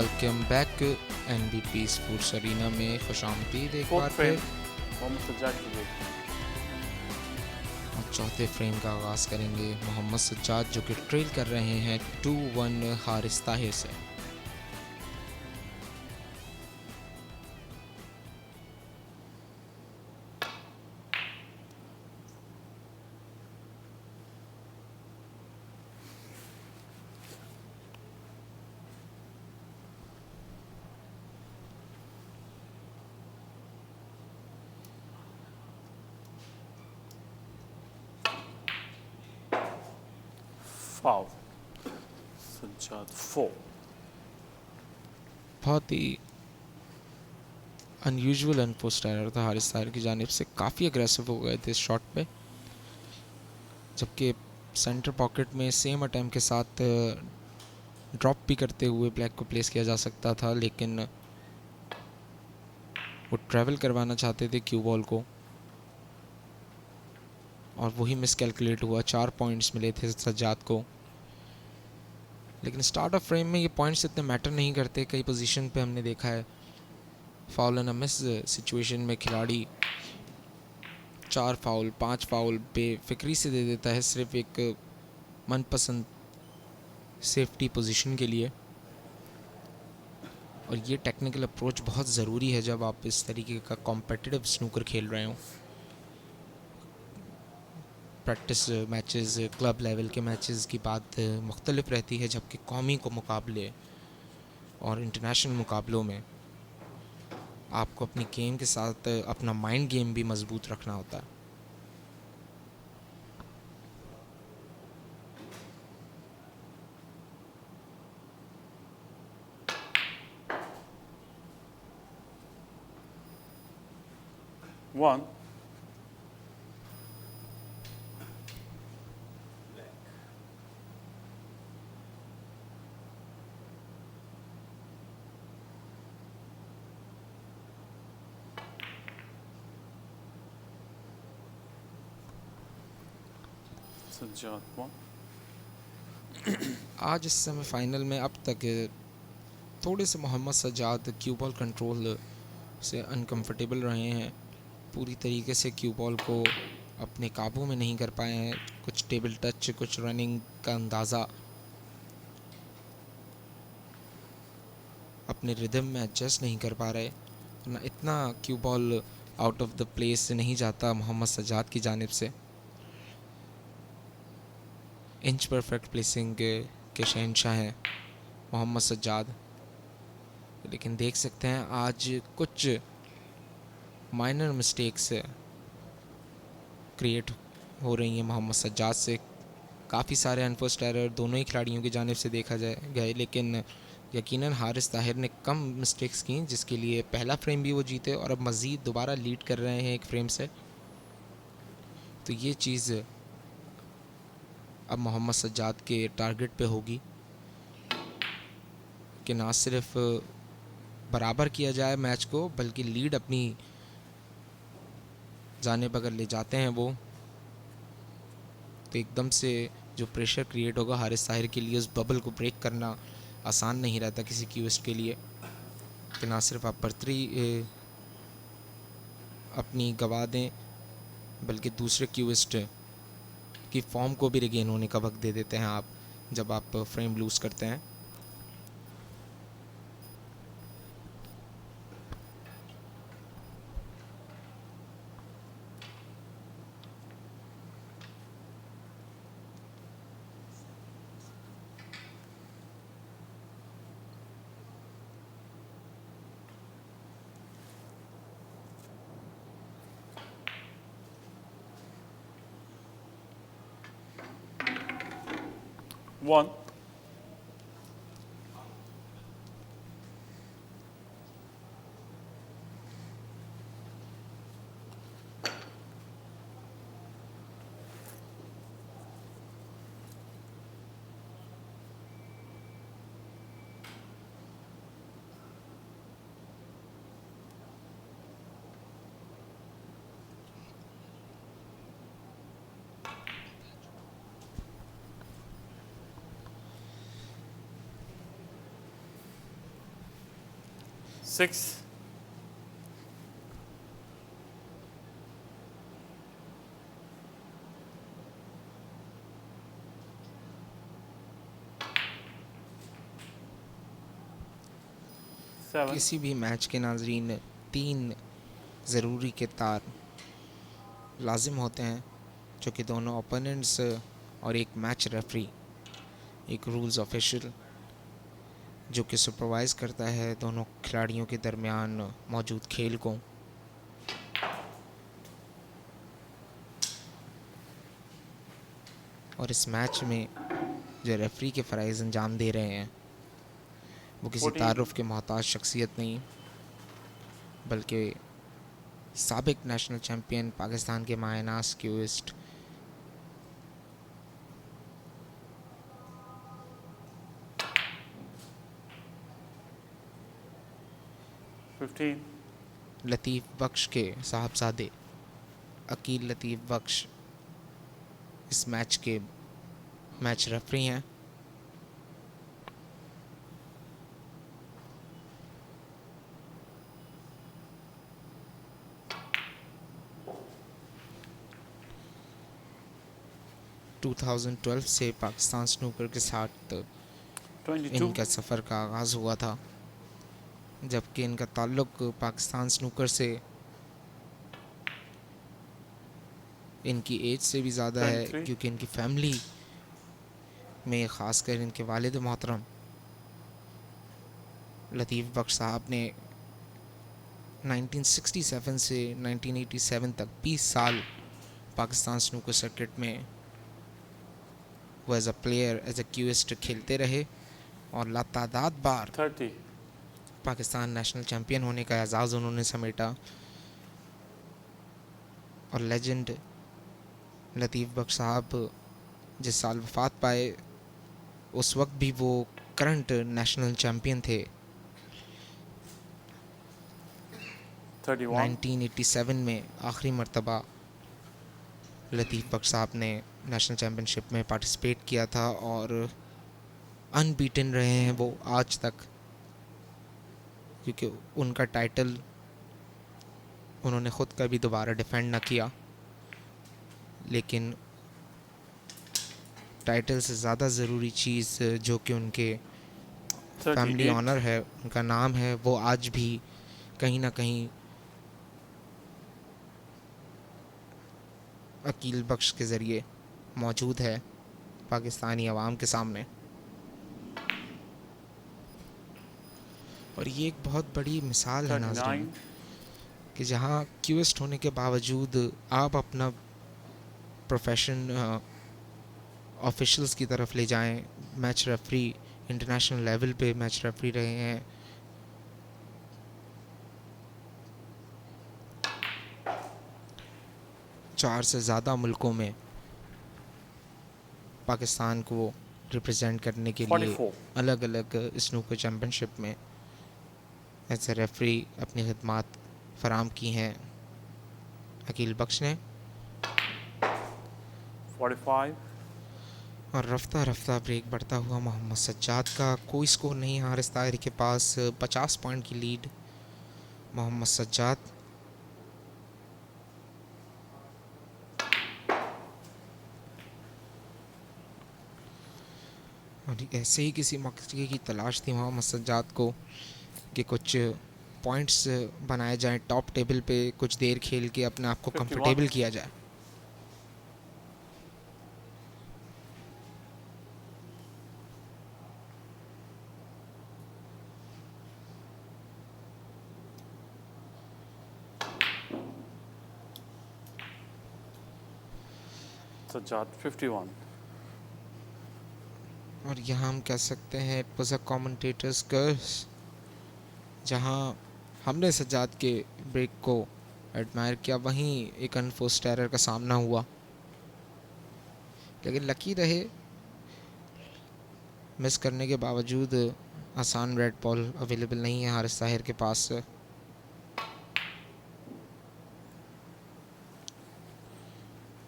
Welcome back NBP sports arena में खुशामदीद एक बार फिर। मोहम्मद सज्जाद की बेटी और चौथे फ्रेम का आगाज़ करेंगे मोहम्मद सज्जाद जो कि ट्रेल कर रहे हैं 2-1 हारिस ताहिर से। फाउल सज्जाद 4। बहुत ही अनयूजुअल अनपोस्ट एरर था हारिस ताहिर की जानिब से। काफ़ी अग्रेसिव हो गए थे इस शॉट पे, जबकि सेंटर पॉकेट में सेम अटैम्प्ट के साथ ड्रॉप भी करते हुए ब्लैक को प्लेस किया जा सकता था, लेकिन वो ट्रैवल करवाना चाहते थे क्यू बॉल को और वही मिस कैलकुलेट हुआ। 4 पॉइंट्स मिले थे सज्जाद को, लेकिन स्टार्ट ऑफ फ्रेम में ये पॉइंट्स इतने मैटर नहीं करते। कई पोजीशन पे हमने देखा है फाउल एंड मिस सिचुएशन में खिलाड़ी 4 फाउल 5 फाउल बेफिक्री से दे देता है सिर्फ एक मनपसंद सेफ्टी पोजीशन के लिए। और ये टेक्निकल अप्रोच बहुत ज़रूरी है जब आप इस तरीके का कॉम्पिटिटिव स्नूकर खेल रहे हो। प्रैक्टिस मैचेस, क्लब लेवल के मैचेस की बात मुख्तलिफ रहती है, जबकि कौमी को मुकाबले और इंटरनेशनल मुकाबलों में आपको अपनी गेम के साथ अपना माइंड गेम भी मजबूत रखना होता है। वन सज्जाद 1। आज इस सेमीफाइनल में अब तक थोड़े से मोहम्मद सज्जाद क्यू बॉल कंट्रोल से अनकंफर्टेबल रहे हैं। पूरी तरीके से क्यू बॉल को अपने काबू में नहीं कर पाए हैं। कुछ टेबल टच, कुछ रनिंग का अंदाज़ा अपने रिदम में एडजस्ट नहीं कर पा रहे, ना इतना Q ball out of the place नहीं जाता मोहम्मद सज्जाद की जानिब से। इंच परफेक्ट प्लेसिंग के शहंशाह हैं मोहम्मद सज्जाद, लेकिन देख सकते हैं आज कुछ माइनर मिस्टेक्स क्रिएट हो रही हैं मोहम्मद सज्जाद से। काफ़ी सारे अनफोर्स्ड एरर दोनों ही खिलाड़ियों की जानिब से देखा गए, लेकिन यकीनन हारिस ताहिर ने कम मिस्टेक्स की, जिसके लिए पहला फ्रेम भी वो जीते और अब मज़ीद दोबारा लीड कर रहे हैं एक फ्रेम से। तो ये चीज़ अब मोहम्मद सज्जाद के टारगेट पे होगी कि ना सिर्फ बराबर किया जाए मैच को, बल्कि लीड अपनी जानिब अगर ले जाते हैं वो, तो एकदम से जो प्रेशर क्रिएट होगा हारिस ताहिर के लिए, उस बबल को ब्रेक करना आसान नहीं रहता किसी क्यूइस्ट के लिए। कि ना सिर्फ आप बर्तरी अपनी गवा दें, बल्कि दूसरे क्यूइस्ट की फॉर्म को भी रिगेन होने का वक्त दे देते हैं आप जब आप फ्रेम लूज़ करते हैं। वन 6, 7, किसी भी मैच के नाजरीन 3 ज़रूरी किरदार लाजिम होते हैं, जो कि दोनों ओपोनेंट्स और एक मैच रेफरी, एक रूल्स ऑफिशियल जो कि सुपरवाइज़ करता है दोनों खिलाड़ियों के दरमियान मौजूद खेल को। और इस मैच में जो रेफरी के फ़राइज़ अंजाम दे रहे हैं वो किसी 14, तारुफ के मोहताज शख्सियत नहीं, बल्कि साबिक नेशनल चैम्पियन पाकिस्तान के मायनास क्यूइस्ट 15, लतीफ़ बख्श के साहबजादे अकील लतीफ़ बख्श इस मैच के मैच रेफरी हैं। टू 2012 से पाकिस्तान स्नूकर के साथ 22, इनका सफ़र का आगाज़ हुआ था, जबकि इनका ताल्लुक़ पाकिस्तान स्नूकर से इनकी एज से भी ज़्यादा है, 23, क्योंकि इनकी फैमिली में ख़ासकर इनके वालिद मोहतरम लतीफ़ बख्श साहब ने 1967 से 1987 तक 20 साल पाकिस्तान स्नूकर सर्किट में वो as a player, as a cueist खेलते रहे और लातादाद बार 30, पाकिस्तान नेशनल चैम्पियन होने का एजाज़ उन्होंने समेटा। और लेजेंड लतीफ़ बख्श साहब जिस साल वफ़ात पाए उस वक्त भी वो करंट नेशनल चैम्पियन थे। 31, 1987 में आखिरी मर्तबा लतीफ़ बख्श साहब ने नेशनल चैम्पियनशिप में पार्टिसिपेट किया था और अनबीटन रहे हैं वो आज तक, क्योंकि उनका टाइटल उन्होंने ख़ुद कभी दोबारा डिफेंड ना किया, लेकिन टाइटल से ज़्यादा ज़रूरी चीज़ जो कि उनके फैमिली 38, ऑनर है, उनका नाम है, वो आज भी कहीं ना कहीं अकील बख्श के ज़रिए मौजूद है पाकिस्तानी अवाम के सामने। और ये एक बहुत बड़ी मिसाल है नाज़रीन 39, कि जहाँ क्यूइस्ट होने के बावजूद आप अपना प्रोफेशन ऑफिशियल्स की तरफ ले जाएं। मैच रेफरी इंटरनेशनल लेवल पे मैच रेफरी रहे हैं। चार से ज़्यादा मुल्कों में पाकिस्तान को रिप्रेजेंट करने के लिए 44, अलग अलग स्नूकर चैम्पियनशिप में एज ए रेफरी अपनी खिदमात फराम की हैं अकील बख्श ने। 45, और रफ्ता रफ्ता ब्रेक बढ़ता हुआ मोहम्मद सज्जाद का कोई स्कोर नहीं, हारिस ताहिर के पास 50 पॉइंट की लीड। मोहम्मद सज्जाद और ऐसे ही किसी मौके की तलाश थी मोहम्मद सज्जाद को कि कुछ पॉइंट्स बनाए जाएं, टॉप टेबल पे कुछ देर खेल के अपने आप को 51, कंफर्टेबल किया जाए। Sajjad 51, और यहाँ हम कह सकते हैं इट वाज अ कमेंटेटर्स कर्स, जहाँ हमने सज्जाद के ब्रेक को एडमायर किया, वहीं एक अनफोर्स्ड एरर का सामना हुआ, लेकिन लकी रहे मिस करने के बावजूद आसान रेड बॉल अवेलेबल नहीं है हारिस ताहिर के पास।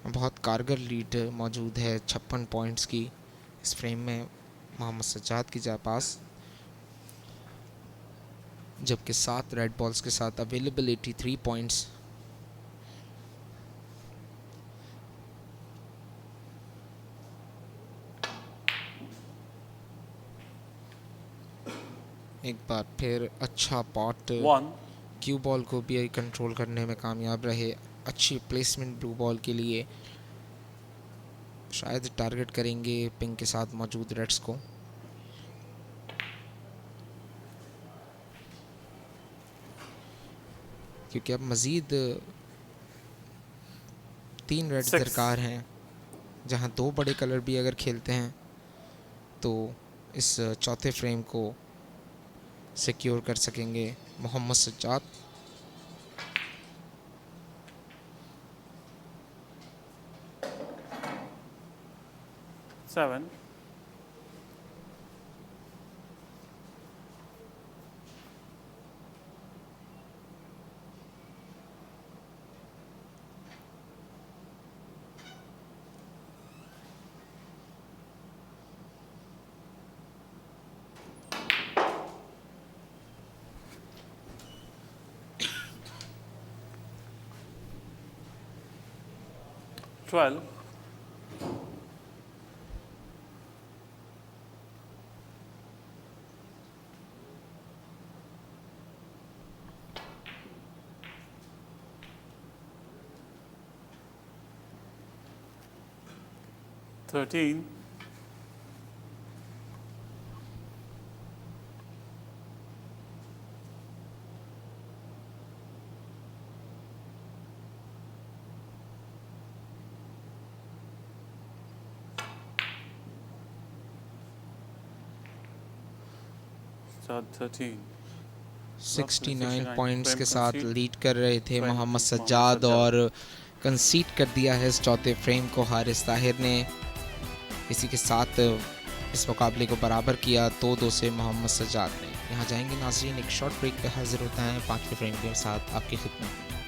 बहुत कारगर लीड मौजूद है 56 पॉइंट्स की इस फ्रेम में मोहम्मद सज्जाद के पास। जबकि 7 रेड बॉल्स के साथ अवेलेबल 83 पॉइंट्स। एक बार फिर अच्छा पॉट, 1, क्यू बॉल को भी कंट्रोल करने में कामयाब रहे। अच्छी प्लेसमेंट ब्लू बॉल के लिए, शायद टारगेट करेंगे पिंक के साथ मौजूद रेड्स को। क्योंकि अब मज़ीद 3 रेड 6, दरकार हैं, जहां 2 बड़े कलर भी अगर खेलते हैं तो इस चौथे फ्रेम को सिक्योर कर सकेंगे मोहम्मद सज्जाद। 7, 12, 13, 13, 69 पॉइंट्स frame के साथ concede, लीड कर रहे थे 20 मोहम्मद मोहम्मद सज्जाद, सज्जाद। और कंसीड कर दिया है इस चौथे फ्रेम को हारिस ताहिर ने। इसी के साथ इस मुकाबले को बराबर किया 2-2 से मोहम्मद सज्जाद ने। यहाँ जाएंगे नाजरीन, एक शॉर्ट ब्रेक पे हाजिर होता है 5वें फ्रेम के साथ आपकी खिदमत में।